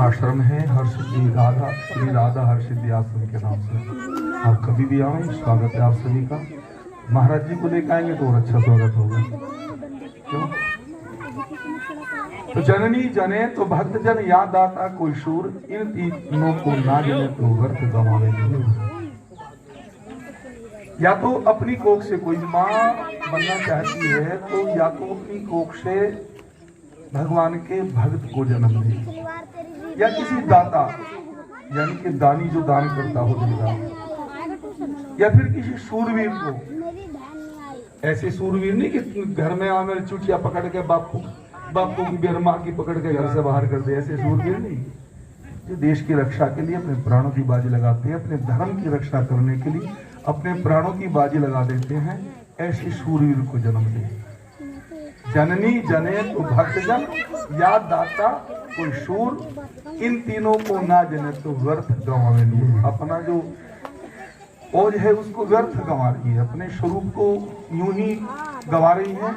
आश्रम है हरसिद्धि राधा, श्री राधा हरसिद्धि आश्रम के नाम से। आप कभी भी आए, स्वागत है आप सभी का। महाराज जी को लेकर आएंगे तो और अच्छा स्वागत होगा। क्यों? तो जननी जने तो भक्त जन याद आता कोई शूर, इन तीनों को ना जने तो व्यर्थ गवावेंगे। या तो अपनी कोख से कोई माँ बनना चाहती है तो या तो अपनी कोख से भगवान के भक्त को जन्म दे, या किसी दाता यानी कि दानी जो दान करता हो देगा, या फिर किसी सूरवीर को। ऐसे सूरवीर नहीं कि घर में आ मेरे चुटिया पकड़ के बापू की बेरमा की पकड़ के घर से बाहर कर दे, ऐसे सूरवीर नहीं। जो देश की रक्षा के लिए अपने प्राणों की बाजी लगाते हैं, अपने धर्म की रक्षा करने के लिए अपने प्राणों की बाजी लगा देते हैं, ऐसे सूरवीर को जन्म दे। जननी जने तो भक्तजन या दाता कोई शूर, इन तीनों को ना जने तो व्यर्थ गंवावेंगे। अपना जो ओज है उसको व्यर्थ गंवा रही है, अपने स्वरूप को यूं ही गंवा रही है,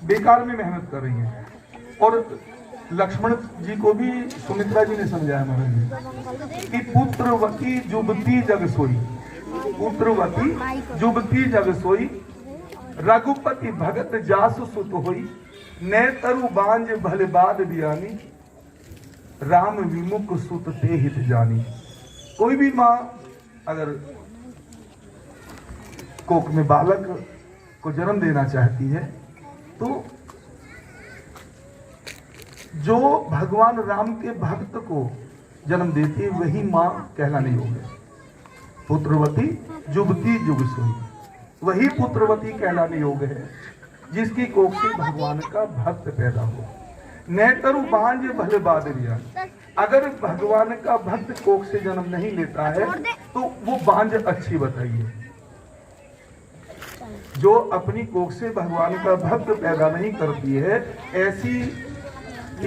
बेकार में मेहनत कर रही है। और लक्ष्मण जी को भी सुमित्रा जी ने समझाया महाराज जी कि पुत्रवती जुबती जग सोई, पुत्रवती जुबती जग सोई, रघुपति भगत जासु सुत होई, ने तरु बांझ भले बाद बियानी, राम विमुख सुत ते हित जानी। कोई भी माँ अगर कोख में बालक को जन्म देना चाहती है तो जो भगवान राम के भक्त को जन्म देती है वही माँ कहलाने योग्य है। पुत्रवती जुबती जुग सोई, वही पुत्रवती कहलाने योग्य है जिसकी कोख से भगवान का भक्त पैदा हो। नेतरु बांझ भले बाद बिया, अगर भगवान का भक्त कोख से जन्म नहीं लेता है तो वो बांझ अच्छी बताइए। जो अपनी कोख से भगवान का भक्त पैदा नहीं करती है ऐसी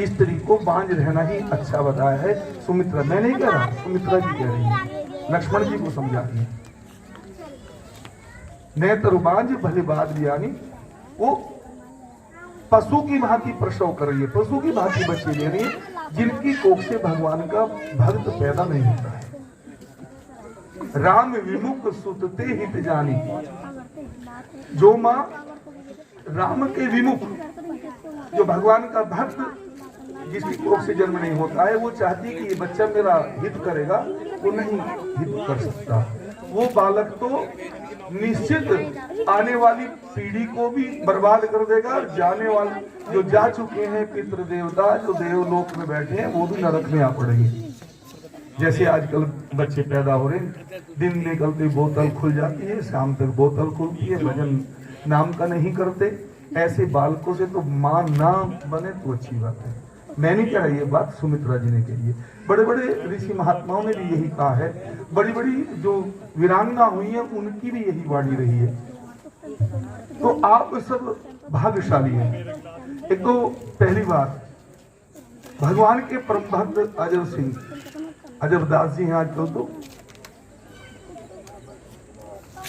स्त्री को बांझ रहना ही अच्छा बताया है सुमित्रा। मैं नहीं कह रहा, सुमित्रा जी कह रही है, लक्ष्मण जी को समझा रही है। नेत्र बांझ भले बाद बियानी, वो पशु की भांति प्रसव कर रही है, पशु की भांति बच्चे ले रही है जिनकी कोख से भगवान का भक्त पैदा नहीं होता है। राम विमुख सुतते हित जानी, जो माँ राम के विमुख, जो भगवान का भक्त जिसकी कोख से जन्म नहीं होता है, वो चाहती कि ये बच्चा मेरा हित करेगा, वो नहीं हित कर सकता। वो बालक तो निश्चित आने वाली पीढ़ी को भी बर्बाद कर देगा, और जाने वाले जो जा चुके हैं पितृ देवता जो देवलोक में बैठे हैं वो भी नरक में आ पड़ेंगे। जैसे आजकल बच्चे पैदा हो रहे हैं, दिन निकलते बोतल खुल जाती है, शाम तक बोतल खुलती है, भजन नाम का नहीं करते। ऐसे बालकों से तो माँ ना बने तो अच्छी बात है। मैं नहीं कह रहा, ये बात सुमित्रा जी ने कही है। बड़े बड़े ऋषि महात्माओं ने भी यही कहा है, बड़ी बड़ी जो वीरांगना हुई है उनकी भी यही वाणी रही है। तो आप सब भाग्यशाली हैं। एक तो पहली बात, भगवान के परम भक्त अजर सिंह अजरदास जी हैं आजकल, तो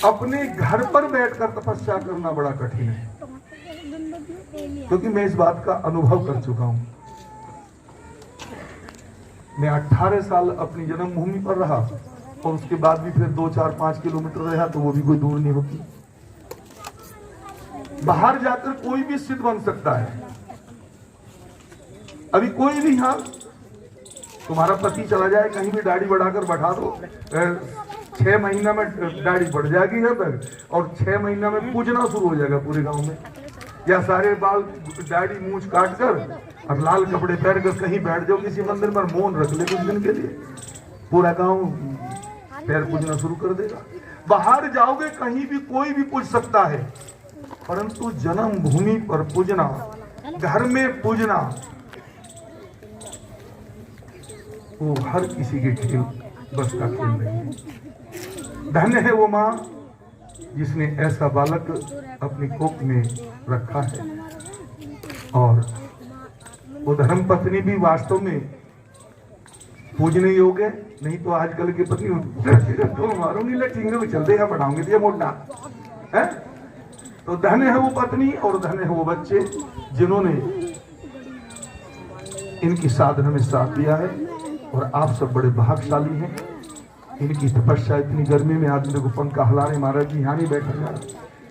अपने घर पर बैठकर तपस्या करना बड़ा कठिन है, क्योंकि मैं इस बात का अनुभव कर चुका हूं। मैं 18 साल अपनी जन्मभूमि पर रहा और उसके बाद भी फिर 2, 4, 5 किलोमीटर रहा, तो वो भी कोई दूर नहीं होती। बाहर जाकर कोई भी सिद्ध बन सकता है। अभी कोई भी, हाँ तुम्हारा पति चला जाए कहीं भी, दाढ़ी बढ़ाकर बैठा दो, 6 महीना में दाढ़ी बढ़ जाएगी यहाँ तक, और 6 महीना में पूजना शुरू हो जाएगा पूरे गांव में। या सारे बाल दाढ़ी मूंछ काट कर और लाल कपड़े पहन कर कहीं बैठ जाओ किसी मंदिर पर, मौन रख ले कुछ दिन के लिए, पूरा गांव पैर पूजना शुरू कर देगा। बाहर जाओगे कहीं भी कोई भी पूज सकता है, परंतु जन्मभूमि पर पूजना, घर में पूजना, वो हर किसी के खेल बस का खेल नहीं है। धन्य है वो माँ जिसने ऐसा बालक अपनी कोख में रखा है। और वो धर्म पत्नी भी वास्तव में पूजने योग्य है। नहीं तो आजकल की पत्नी तो मारूंगी लटेंगे चल देगा बढ़ाऊंगी दिया मोटा है। तो धन्य है वो पत्नी और धन्य है वो बच्चे जिन्होंने इनकी साधना में साथ दिया है और आप सब बड़े भाग्यशाली हैं। इनकी तपस्या, इतनी गर्मी में आदमी को पंखा हिला रहे, महाराज जी यहाँ नहीं बैठना,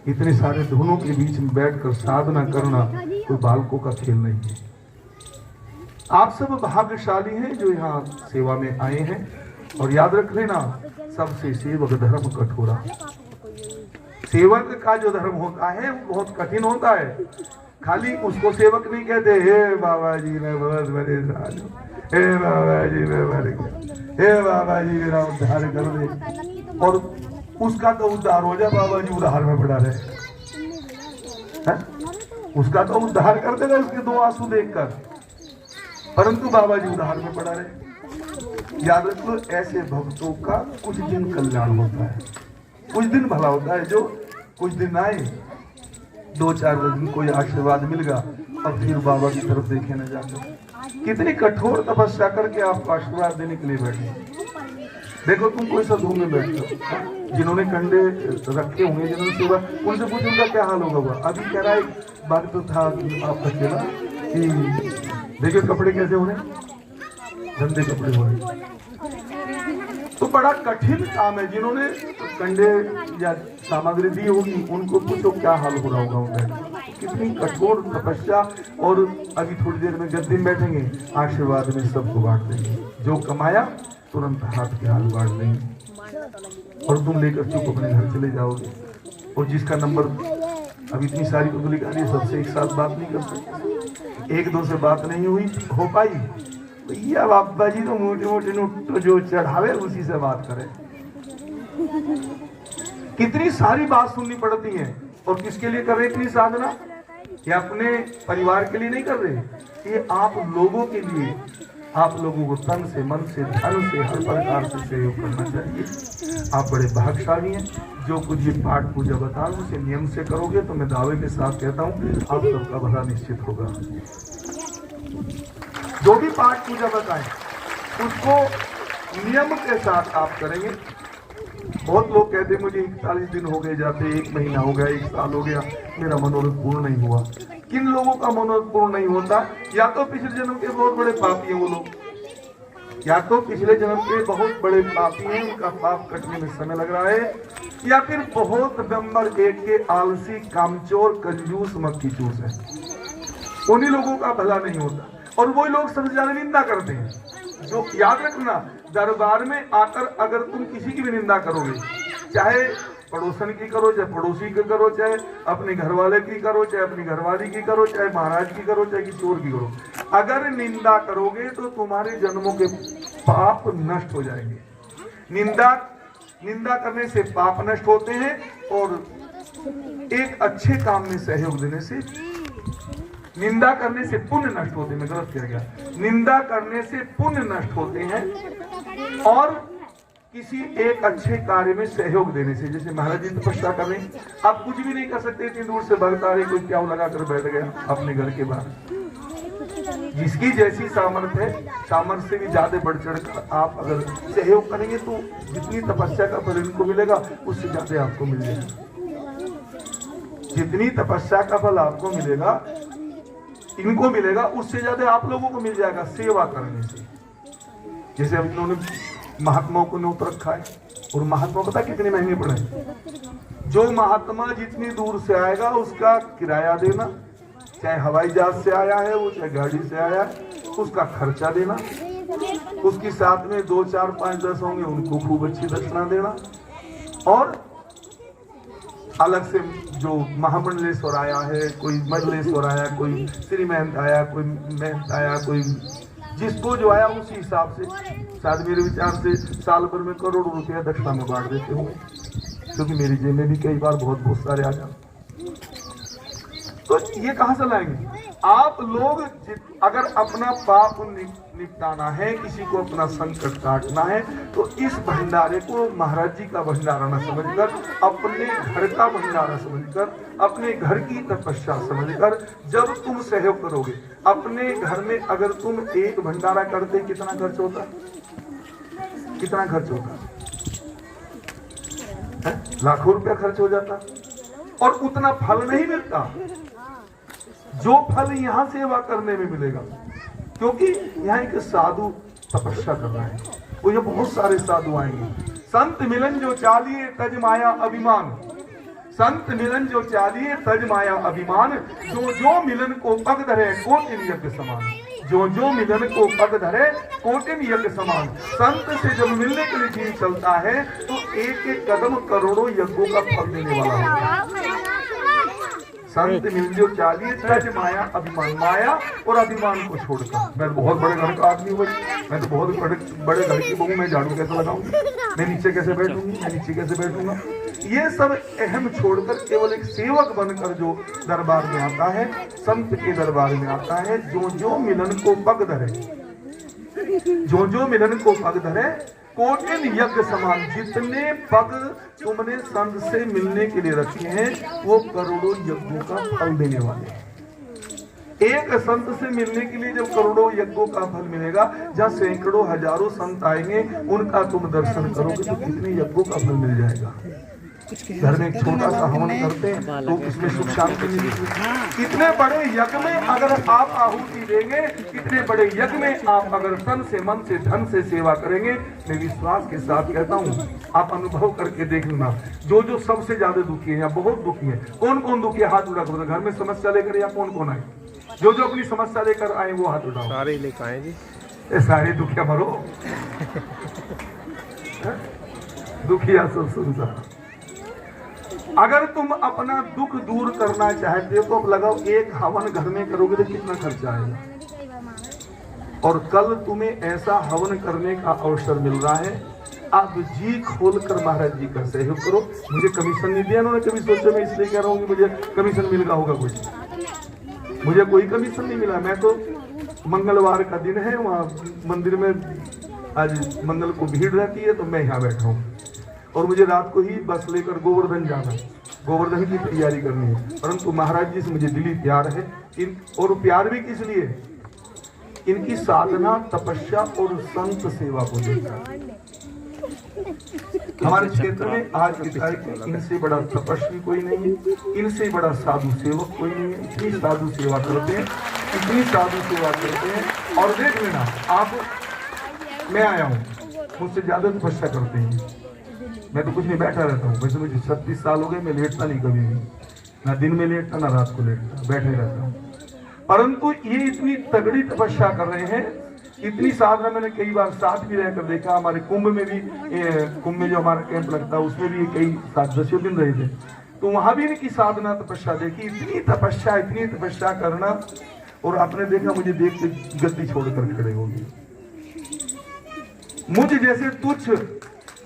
इतने सारे धुनों के बीच में बैठकर साधना करना कोई बालकों का खेल नहीं है। आप सब भाग्यशाली हैं जो यहाँ सेवा में आए हैं। और याद रख लेना, सबसे सेवक धर्म कठोरा। सेवक का जो धर्म होता है वो बहुत कठिन होता है। खाली उसको सेवक नहीं कहते, हे बाबा जी मैं बहुत परेशान हूँ, हे बाबा जी मैं मर गया, हे बाबा जी मेरा उद्धार कर दे, और उसका तो उद्धार हो जाए, बाबा जी उद्धार में पड़ा रहे। उसका तो उद्धार कर देगा उसके दो आंसू देखकर, परंतु बाबा जी उद्धार में पड़ा रहे। याद रख लो, ऐसे भक्तों का कुछ दिन कल्याण होता है, कुछ दिन भला होता है। जो कुछ दिन आए, 2-4 दिन कोई आशीर्वाद मिल गया और फिर बाबा की तरफ देखे न जाकर। कितनी कठोर तपस्या करके आपको आशीर्वाद देने के लिए बैठे। देखो तुम कोई सा धूम में बैठते हो, जिन्होंने कंडे रखे होंगे, जिन्होंने सेवा, उनसे पूछ उनका क्या हाल होगा। अभी कह रहा है, बात तो था आपका चला कि देखिए कपड़े कैसे हो रहे, गंदे कपड़े हो रहे। तो बड़ा कठिन काम है। जिन्होंने कंडे या सामग्री दी होगी उनको पूछो क्या हाल हो रहा होगा उनका। कितनी कठोर तपस्या। और अभी थोड़ी देर में गद्दी में बैठेंगे, आशीर्वाद में सबको बांट देंगे। जो कमाया तुरंत हाथ के हाथ बांट देंगे और तुम लेकर चुप अपने घर चले जाओगे। और जिसका नंबर, अभी इतनी सारी पब्लिक आ रही है, सबसे एक साथ बात नहीं कर सकते। एक दो से बात नहीं हुई हो पाई, भैया बाबा जी तो मोटे मोटे नोट जो चढ़ावे उसी से बात करें। कितनी सारी बात सुननी पड़ती है। और किसके लिए कर रहे इतनी साधना? ये अपने परिवार के लिए नहीं कर रहे, ये आप लोगों के लिए। आप लोगों को तन से, मन से, धन से, हर प्रकार से सहयोग करना चाहिए। आप बड़े भाग्यशाली हैं। जो कुछ ये पाठ पूजा बता रहा हूं उसे नियम से करोगे तो मैं दावे के साथ कहता हूँ आप सबका भला निश्चित होगा। जो भी पाठ पूजा बताएं उसको नियम के साथ आप करेंगे। बहुत लोग कहते हैं मुझे 41 दिन हो गए जाते, 1 महीना हो गया, 1 साल हो गया, मेरा मनोरथ पूर्ण नहीं हुआ। किन लोगों का मनोरथ पूर्ण नहीं होता? या तो पिछले जन्म के बहुत बड़े पापी हैं वो लोग, या तो पिछले जन्म के बहुत बड़े पापी हैं, उनका पाप कटने में समय लग रहा है, या फिर बहुत नंबर 1 के आलसी, कामचोर, कंजूस, मक्खी चूस है। उन्हीं लोगों का भला नहीं होता। और वही लोग सबसे ज्यादा निंदा करते हैं। जो याद रखना, दरबार में आकर अगर तुम किसी की भी निंदा करोगे, चाहे पड़ोसन की करो, चाहे पड़ोसी की करो, चाहे अपने घर वाले की करो, चाहे अपनी घरवाली की करो, चाहे महाराज की करो, चाहे किसी और की करो, अगर निंदा करोगे तो तुम्हारे जन्मों के पाप नष्ट हो जाएंगे। निंदा करने से पाप नष्ट होते हैं और एक अच्छे काम में सहयोग देने से, निंदा करने से पुण्य नष्ट होते हैं। मैं गलत कह गया, निंदा करने से पुण्य नष्ट होते हैं। और किसी एक अच्छे कार्य में सहयोग देने से, जैसे महाराज जी तपस्या कर रहे हैं, आप कुछ भी नहीं कर सकते, इतनी दूर से भगता रहे, कोई क्या लगा कर बैठ गया अपने घर के बाहर। जिसकी जैसी सामर्थ्य है, सामर्थ्य से भी ज्यादा बढ़ चढ़ कर आप अगर सहयोग करेंगे तो जितनी तपस्या का फल इनको मिलेगा उससे ज्यादा आपको मिल जाएगा। जितनी तपस्या का फल आपको मिलेगा, इनको मिलेगा, उससे ज्यादा आप लोगों को मिल जाएगा सेवा करने से। जैसे हम इन्होंने महात्माओं को न्योत रखा है, और महात्मा पता कितने महंगे पड़े। जो महात्मा जितनी दूर से आएगा उसका किराया देना, चाहे हवाई जहाज से आया है वो, चाहे गाड़ी से आया है, उसका खर्चा देना, उसके साथ में 2, 4, 5, 10 होंगे उनको खूब अच्छी दक्षिणा देना। और अलग से जो महामंडलेश्वर आया है, कोई मंडलेश्वर आया, कोई श्री महंत आया, कोई महंत आया, कोई जिसको जो आया उसी हिसाब से, शायद मेरे विचार से साल भर में करोड़ों रुपया दक्षिणा में बांट देते होंगे, क्योंकि मेरी जेब में भी कई बार बहुत सारे आ जाते। तो ये कहां से लाएंगे आप लोग? अगर अपना पाप निपटाना है, किसी को अपना संकट काटना है, तो इस भंडारे को महाराज जी का भंडारा न समझकर, अपने घर का भंडारा समझकर, अपने घर की तपस्या समझकर जब तुम सहयोग करोगे, अपने घर में अगर तुम एक भंडारा करते कितना खर्च होता? कितना खर्च होता? लाखों रुपया खर्च हो जाता और उतना फल नहीं मिलता जो फल यहां सेवा करने में मिलेगा। क्योंकि यहाँ एक साधु तपस्या कर रहा है, वो ये बहुत सारे साधु आएंगे। संत मिलन जो चालिए तज माया अभिमान, संत मिलन जो चालिए तज माया अभिमान, जो जो मिलन को पग धरे कोटिन यज्ञ समान, जो जो मिलन को पग धरे कोटिन यज्ञ समान। संत से जब मिलने के लिए जीव चलता है तो एक एक कदम करोड़ों यज्ञों का फल देने वाला है। संत मिल जो चालिए तज माया अभिमान, माया और अभिमान को छोड़कर। मैं तो बहुत बड़े घर का आदमी हूँ, मैं तो बहुत बड़े घर की बहू, मैं झाड़ू कैसे लगाऊंगी, मैं नीचे कैसे बैठूंगी, मैं नीचे कैसे बैठूंगा, ये सब अहम छोड़कर केवल एक सेवक बनकर जो दरबार में आता है, संत के दरबार में आता है, जो जो मिलन को पग धरे, जो जो मिलन को पग धरे कोटिन यज्ञ समान। जितने पग तुमने संत से मिलने के लिए रखे हैं वो करोड़ों यज्ञों का फल देने वाले हैं। एक संत से मिलने के लिए जब करोड़ों यज्ञों का फल मिलेगा, जहाँ सैकड़ों हजारों संत आएंगे, उनका तुम दर्शन करोगे तो कितने यज्ञों का फल मिल जाएगा। घर में एक छोटा सा हवन करते हैं तो इसमें सुख शांति मिलेगी। इतने बड़े यज्ञ में अगर आप आहुति देंगे, इतने बड़े यज्ञ में आप अगर तन से मन से धन से सेवा करेंगे, मैं विश्वास के साथ कहता हूँ, आप अनुभव करके देख लेना। जो जो सबसे ज्यादा दुखी है या बहुत दुखी है, कौन कौन दुखी है, हाथ उठा कर। घर में समस्या लेकर या कौन कौन आए, जो जो अपनी समस्या लेकर आए वो हाथ उठाओ। सारे लेकर आए जी, ये सारे दुखिया भरो दुखिया सब सुनता। अगर तुम अपना दुख दूर करना चाहते हो तो अब लगाओ, एक हवन घर में करोगे तो कितना खर्चा आएगा। और कल तुम्हें ऐसा हवन करने का अवसर मिल रहा है, आप जी खोलकर महाराज जी का सहयोग करो। मुझे कमीशन नहीं दिया उन्होंने, कभी सोचा मैं इसलिए कह रहा हूँ कि मुझे कमीशन मिल रहा होगा, कुछ मुझे कोई कमीशन नहीं मिला। मैं तो मंगलवार का दिन है, वहाँ मंदिर में आज मंगल को भीड़ रहती है तो मैं यहाँ बैठा हूँ, और मुझे रात को ही बस लेकर गोवर्धन जाना, गोवर्धन की तैयारी करनी है। परंतु महाराज जी से मुझे दिली प्यार है, और प्यार भी किस लिए, इनकी साधना तपस्या और संत सेवा को देखकर। हमारे क्षेत्र में आज की तारीख में इनसे बड़ा तपस्वी कोई नहीं है, इनसे बड़ा साधु सेवक कोई नहीं है। इतनी साधु सेवा करते हैं, इतनी साधु सेवा करते हैं। और देख लेना आप, मैं आया हूँ, मुझसे ज्यादा तपस्या करते हैं। मैं तो कुछ नहीं, बैठा रहता हूँ। वैसे मुझे 36 साल हो गए, मैं लेटता नहीं कभी भी, ना दिन में लेटता ना रात को लेटता, बैठे रहता हूँ। परंतु ये इतनी तगड़ी तपस्या कर रहे हैं, इतनी साधना मैंने कई बार साथ भी रहकर देखा। हमारे कुंभ में भी, कुंभ में जो हमारा कैंप लगता है उसमें भी कई 7-10 दिन रहे थे, तो वहां भी इनकी साधना तपस्या देखी। इतनी तपस्या करना, और आपने देखा मुझे देख के गद्दी छोड़कर खड़े हो गए। मुझ जैसे तुच्छ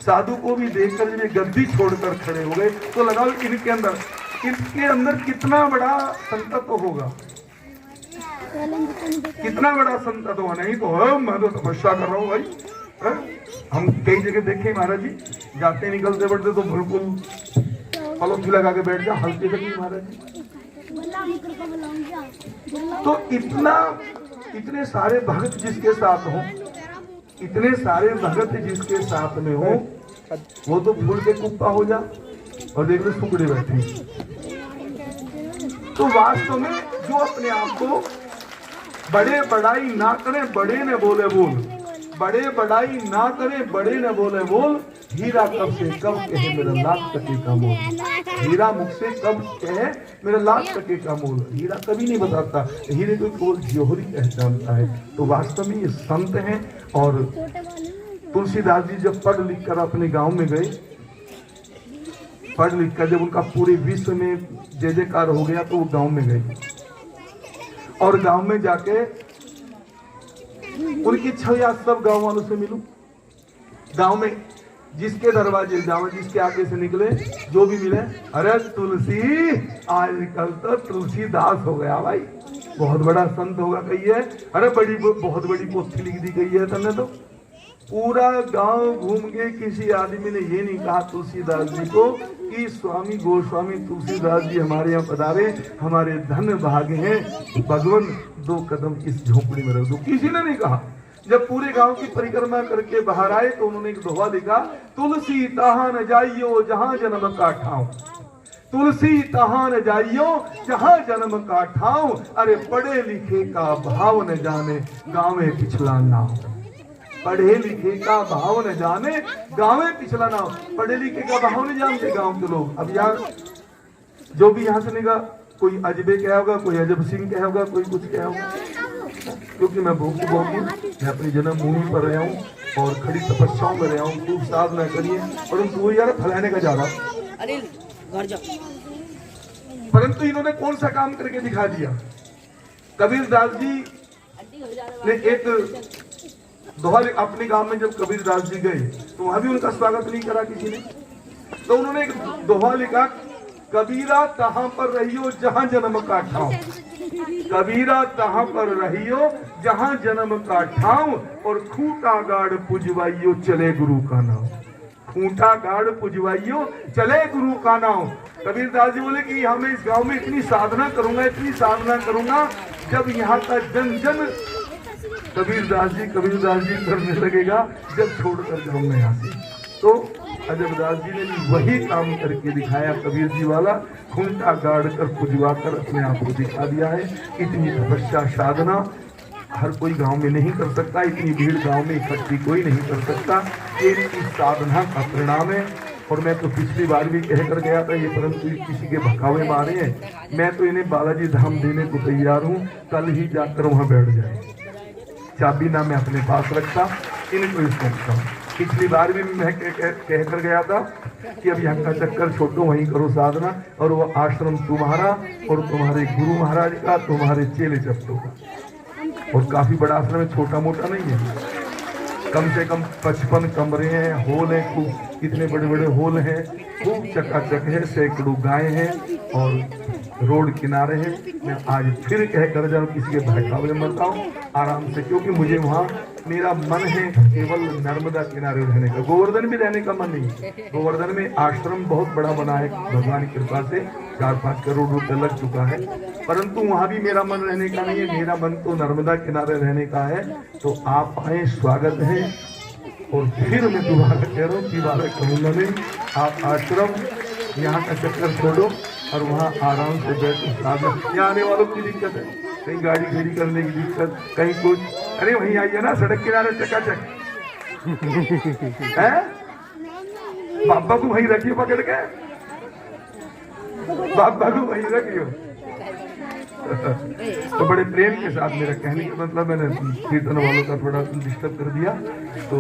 साधु को भी देखकर जब गद्दी छोड़कर खड़े हो गए तो लगाओ इनके अंदर कितना बड़ा संतत्व होगा, कितना बड़ा संतत्व हो। नहीं तो मैं तो तपस्या कर रहा हूँ भाई। हम कई जगह देखे महाराज जी, जाते निकलते बढ़ते तो बिल्कुल पलक लगा के बैठ जाओ, हल्के से नहीं महाराज जी। तो इतने सारे भक्त जिसके साथ हो, इतने सारे भगत जिसके साथ में हो, वो तो फूल के कुप्पा हो जा, और देख लो टुकड़े बैठे। तो वास्तव में जो अपने आप को बड़े बड़ाई ना करें, बड़े न बोले बोल, बड़े बड़ाई ना करें, बड़े न बोले बोल, हीरा कब से कब कहे मेरा लाख टके का मोल। हीरा मुझसे कब कहे मेरा लाख टके का मोल। हीरा कभी नहीं बताता, हीरे को केवल जौहरी पहचानता है। तो वास्तव में ये संत हैं। और तुलसीदास जी जब पढ़ लिख कर अपने गांव में गए, पढ़ लिख कर जब उनका पूरे विश्व में जय जयकार हो गया तो वो गांव में गए, और गांव में जाके उनकी इच्छा हुई आज सब गांव वालों से मिलूं। गांव में जिसके दरवाजे जाओ, जिसके आगे से निकले, जो भी मिले, अरे तुलसी, आजकल तो तुलसीदास हो गया भाई, बहुत बड़ा संत होगा कही है। अरे बहुत बड़ी पोथी लिख दी गई है तने तो। पूरा गांव घूम के किसी आदमी ने ये नहीं कहा तुलसीदास जी को कि स्वामी गोस्वामी तुलसीदास जी हमारे यहाँ पधारे, हमारे धन भाग हैं, भगवान 2 कदम इस झोपड़ी में रख दो, किसी ने नहीं कहा। जब पूरे गांव की परिक्रमा करके बाहर आए तो उन्होंने एक दोहा लिखा, तुलसी तहाँ न जाइयो जहां जन्म का ठाव। तुलसी तहां न जाइयो जहां जन्म का ठाव, अरे पढ़े लिखे का भाव न जाने गावे पिछला नाम। पढ़े लिखे का भाव न जाने गावे पिछला नाम। पढ़े लिखे का भाव नहीं जानते गांव के लोग। अब यार जो भी यहाँ सुनेगा, कोई अजबे क्या होगा, कोई अजब सिंह क्या होगा, कोई कुछ क्या होगा, क्योंकि मैं बहुत मैं अपनी जन्मभूमि पर रहा हूँ और खड़ी तपस्याओं में रहा हूँ। खूब साधना करिए, परंतु वो यार फैलाने का जा रहा। परंतु इन्होंने कौन सा काम करके दिखा दिया। कबीर दास जी ने एक दोहा, अपने गांव में जब कबीर दास जी गए तो वहां भी उनका स्वागत नहीं करा किसी ने। तो उन्होंने एक दोहा लिखा, कबीरा तहां पर रहियो जहां जन्म का ठाव। कबीरा तहां पर रहियो जहां जन्म का ठाव, और खूंटा गाड़ पुजवाइयो चले गुरु का नाम। खूंटा गाड़ पुजवाइयो चले गुरु का नाम। कबीर दास जी बोले कि हमें इस गांव में इतनी साधना करूंगा, इतनी साधना करूंगा, जब यहाँ का जन जन कबीर दास जी करने लगेगा, जब छोड़कर जाऊंगा यहाँ से। तो अजबदास जी ने भी वही काम करके दिखाया, कबीर जी वाला। खूंटा गाड़ कर पुजवा कर अपने आप को दिखा दिया है। इतनी तपस्या साधना हर कोई गांव में नहीं कर सकता, इतनी भीड़ गांव में इकट्ठी कोई नहीं कर सकता। ये इनकी साधना का परिणाम है। और मैं तो पिछली बार भी कहकर गया था ये, परंतु किसी के भकावे मारे हैं। मैं तो इन्हें बालाजी धाम देने को तैयार हूँ, कल ही जाकर वहाँ बैठ जाए। चाबी ना मैं अपने पास रखता, इनको इसको। पिछली बार भी मैं कहकर गया था कि अब यहाँ का चक्कर छोड़ो, वहीं करो साधना, और वो आश्रम तुम्हारा और तुम्हारे गुरु महाराज का, तुम्हारे चेले चप्टों का। और काफी बड़ा आश्रम है, छोटा मोटा नहीं है। कम से कम 55 कमरे हैं, हॉल है, खूब इतने बड़े बड़े हॉल हैं, खूब चकाचक है, सैकड़ों गाय हैं और रोड किनारे हैं। मैं आज फिर कह कर जाऊँ, किसी के बहकावे मत आओ, आराम से, क्योंकि मुझे वहाँ मेरा मन है केवल नर्मदा किनारे रहने का। गोवर्धन भी रहने का मन नहीं। गोवर्धन में आश्रम बहुत बड़ा बना है, भगवान की कृपा से 4-5 करोड़ रुपए लग चुका है, परंतु वहाँ भी मेरा मन रहने का नहीं है। मेरा मन तो नर्मदा किनारे रहने का है। तो आप आए, स्वागत है। और फिर मैं दोबारा कह रहा हूँ, दोबारा कहूँगा नहीं, आप आश्रम यहाँ का चक्कर छोड़ो और वहाँ आराम से बैठो। यहाँ आने वालों की दिक्कत है, कहीं गाड़ी खड़ी करने की दिक्कत, कहीं कुछ, अरे वहीं आइए ना, सड़क किनारे चकाचक है। बाबा को वहीं रखियो पकड़ के, बाबा को वहीं रखियो। तो बड़े प्रेम के साथ, मेरा कहने का मतलब, मैंने कीर्तन वालों का थोड़ा डिस्टर्ब कर दिया, तो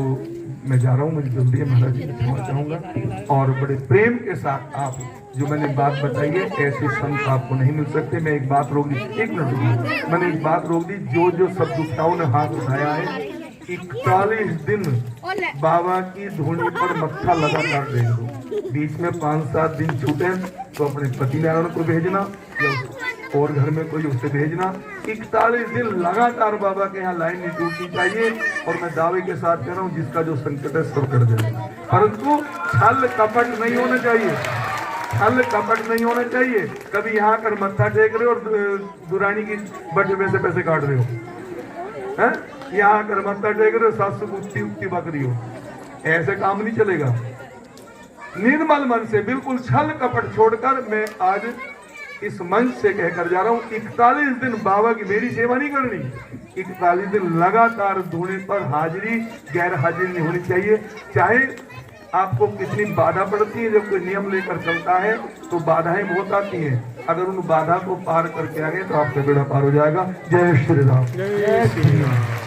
मैं जा रहा हूँ, मुझे जल्दी है, महाराज जी क्षमा चाहूंगा। और बड़े प्रेम के साथ आप जो मैंने बात बताई है, ऐसे संत आपको नहीं मिल सकते। मैं एक बात रोक दी, 1 मिनट रुकिए, मैंने एक बात रोक दी। जो सब दुष्टाओं ने हाथ उठाया है, 41 दिन बाबा की धूनी पर मत्था लगातार देख दो। बीच में 5-7 दिन छूटे तो अपने पति नारायण को भेजना, या और घर में कोई उसे भेजना। 41 दिन लगातार बाबा के यहाँ लाइन नहीं टूटनी चाहिए। और मैं दावे के साथ कह रहा हूँ, जिसका जो संकट है सब कर देगा, परंतु छल कपट नहीं होना चाहिए। छल कपट नहीं होना चाहिए। कभी यहाँ कर मत्था टेक रहे हो और दुरानी की बटे में से पैसे काट रहे हो, हैं? यहाँ कर मत्था टेक रहे हो, सासू को उक्ति बकरी हो, ऐसे काम नहीं चलेगा। निर्मल मन से, बिल्कुल छल कपट छोड़कर मैं आज इस मंच से कहकर जा रहा हूँ, 41 दिन बाबा की मेरी सेवा नहीं करनी। 41 दिन लगातार धूने पर हाजिरी, गैर हाजिरी नहीं होनी चाहिए। चाहे आपको कितनी बाधा पड़ती है, जब कोई नियम लेकर चलता है तो बाधाएं बहुत आती हैं। अगर उन बाधा को पार करके आ गए तो आपका बेड़ा पार हो जाएगा। जय श्री राम। जय श्री राम।